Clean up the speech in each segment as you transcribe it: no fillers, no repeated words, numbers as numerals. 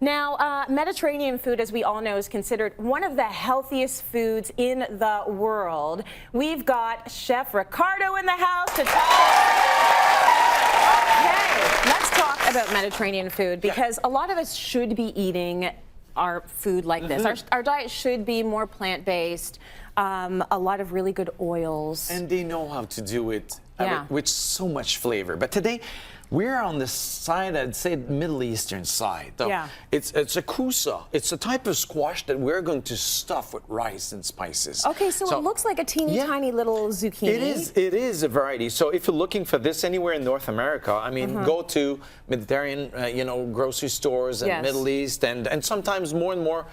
Now, Mediterranean food, as we all know, is considered one of the healthiest foods in the world. We've got Chef Ricardo in the house to talk about. Okay, let's talk about Mediterranean food, because a lot of us should be eating our food like this. Our diet should be more plant-based, a lot of really good oils. And they know how to do it with so much flavor. But today, we're on the side, I'd say, Middle Eastern side. So it's a Kousa. It's a type of squash that we're going to stuff with rice and spices. Okay, so it looks like a teeny tiny little zucchini. It is a variety. So if you're looking for this anywhere in North America, I mean, go to Mediterranean, grocery stores in Middle East, and sometimes more and more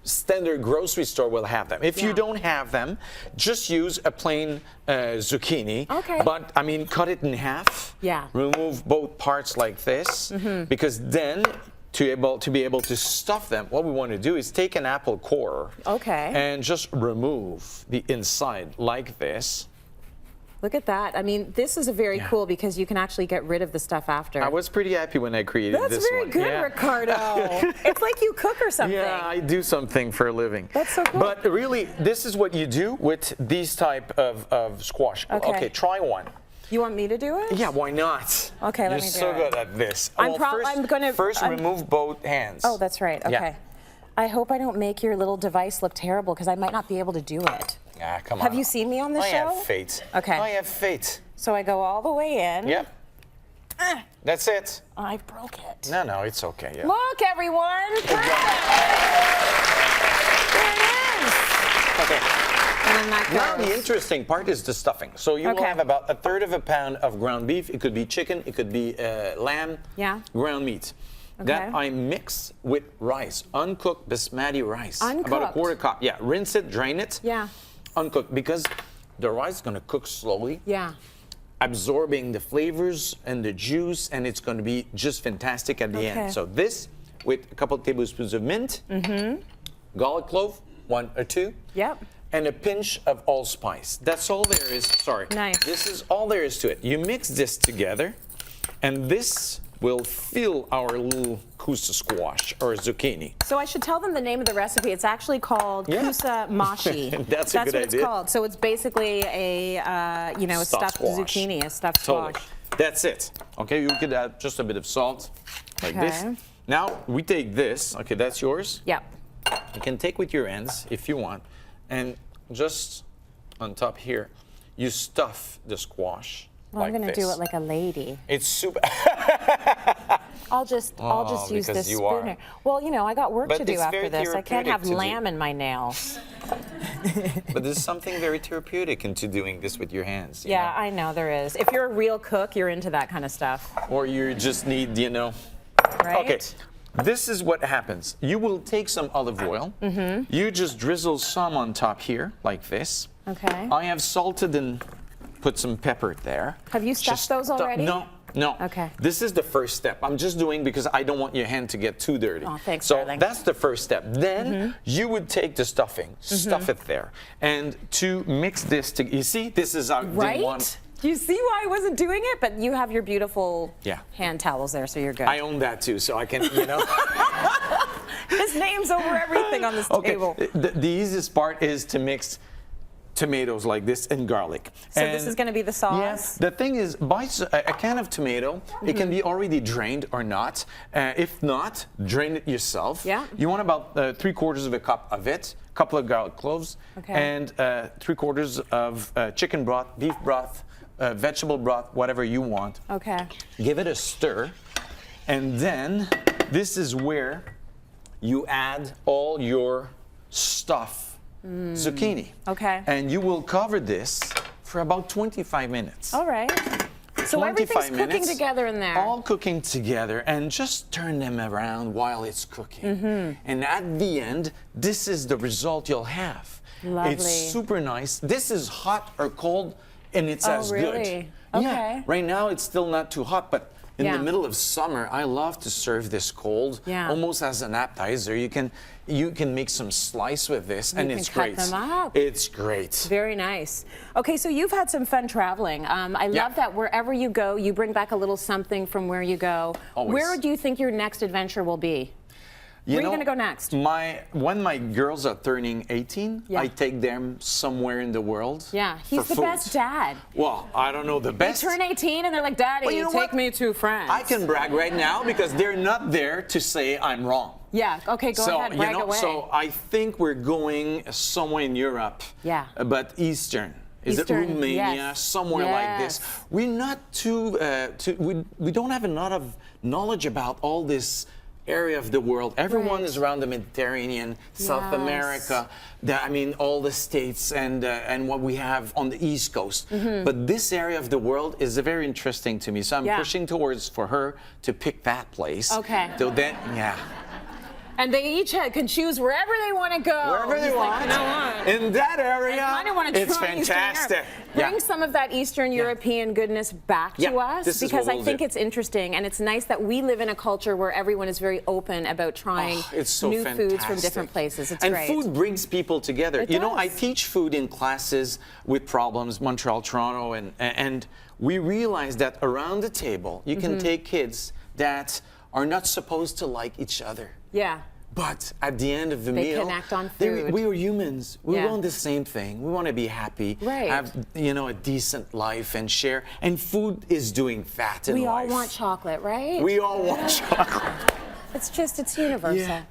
standard grocery store will have them. If you don't have them, just use a plain zucchini. Okay. But I mean, cut it in half. Yeah. Remove both parts like this, because then to be able to stuff them, what we want to do is take an apple core. Okay. And just remove the inside like this. Look at that. I mean, this is very cool because you can actually get rid of the stuff after. I was pretty happy when I created this one. That's very good, Ricardo. It's like you cook or something. Yeah, I do something for a living. That's so cool. But really, this is what you do with these type of squash. Okay, try one. You want me to do it? Yeah, why not? Okay, let me do it. You're so good at this. I'm going to... First, remove both hands. Oh, that's right. Okay. Yeah. I hope I don't make your little device look terrible, because I might not be able to do it. Ah, come on. Have you seen me on the show? I have faith. Okay. I have faith. So I go all the way in. Yep. That's it. I broke it. No, it's okay. Yeah. Look, everyone. There it is. Okay. And then that goes. Now the interesting part is the stuffing. So you will have about 1/3 of a pound of ground beef. It could be chicken. It could be lamb. Yeah. Ground meat. That I mix with rice, uncooked basmati rice. Uncooked? About 1/4 cup. Yeah. Rinse it, drain it. Yeah. Uncooked, because the rice is going to cook slowly. Yeah. Absorbing the flavors and the juice, and it's going to be just fantastic at the end. So this with a couple of tablespoons of mint, garlic clove, 1 or 2. Yep. And a pinch of allspice. That's all there is. Sorry. Nice. This is all there is to it. You mix this together, and this will fill our little Kousa squash or zucchini. So I should tell them the name of the recipe. It's actually called Kousa Mahshi. That's a good idea. What it's called. So it's basically a a stuffed zucchini, a stuffed squash. That's it. Okay, you could add just a bit of salt, like this. Now we take this. Okay, that's yours. Yep. You can take with your hands if you want, and just on top here, you stuff the squash. Well, I'm going to do it like a lady. It's super. I'll just use this spoon here. Well, I got work to do after this. I can't have lamb in my nails. But there's something very therapeutic into doing this with your hands. You know? I know there is. If you're a real cook, you're into that kind of stuff. Or you just need, Right? Okay. This is what happens. You will take some olive oil. You just drizzle some on top here, like this. Okay. I have salted and put some pepper there. Have you stuffed those already? No. Okay. This is the first step. I'm just doing because I don't want your hand to get too dirty. Oh, thanks, so darling. that's the first step. Then you would take the stuffing, stuff it there, and to mix this together. You see, this is our right. You see why I wasn't doing it, but you have your beautiful hand towels there, so you're good. I own that too, so I can, His name's over everything on this table. The easiest part is to mix tomatoes like this and garlic. So this is going to be the sauce? Yes. The thing is, buy a can of tomato. It can be already drained or not. If not, drain it yourself. Yeah. You want about 3/4 of a cup of it, a couple of garlic cloves, and 3/4 of chicken broth, beef broth, vegetable broth, whatever you want. Okay. Give it a stir, and then this is where you add all your stuff. Zucchini. Okay. And you will cover this for about 25 minutes. All right. So everything's cooking together in there. All cooking together, and just turn them around while it's cooking. And at the end, this is the result you'll have. Lovely. It's super nice. This is hot or cold, and it's as good. Okay. Yeah. Right now, it's still not too hot, but in the middle of summer, I love to serve this cold, almost as an appetizer. You can make some slice with this, and it's great. Cut them up. It's great. Very nice. Okay, so you've had some fun traveling. I love that wherever you go, you bring back a little something from where you go. Always. Where do you think your next adventure will be? Where are you going to go next? When my girls are turning 18, Yeah. I take them somewhere in the world. Yeah, he's for the food. best dad. Well, I don't know the They best. turn 18 and they're like, Daddy, Well, you know take what? me to France. I can brag right now because they're not there to say I'm wrong. Yeah, okay, go ahead, brag away. So I think we're going somewhere in Europe. Yeah. But Eastern. Is it Eastern, Romania? yes. Somewhere like this. Yes. We're not we don't have a lot of knowledge about all this area of the world. Everyone Right. is around the Mediterranean, South Yes. America, all the states and what we have on the East Coast. Mm-hmm. But this area of the world is very interesting to me. So I'm Yeah. pushing towards for her to pick that place. Okay. So then, yeah. And they each can choose wherever they want to go. Wherever they He's like, want. "You know what? In that area, I kind of want to it's try Eastern fantastic. Europe." Bring some of that Eastern European goodness back to Yeah, us, this is because what I we'll think do. it's interesting, and it's nice that we live in a culture where everyone is very open about trying It's so new foods from fantastic. different places. It's and great. food brings people together. It You know, I does. teach food in classes with problems, Montreal, Toronto, and we realize that around the table, you can take kids that are not supposed to like each other. Yeah. But at the end of the They meal, connect on they're- food. we are humans. We Yeah. want the same thing. We want to be happy, Right. have a decent life, and share. And food is doing that in We all life. want chocolate, right? We all want chocolate. It's universal. Yeah.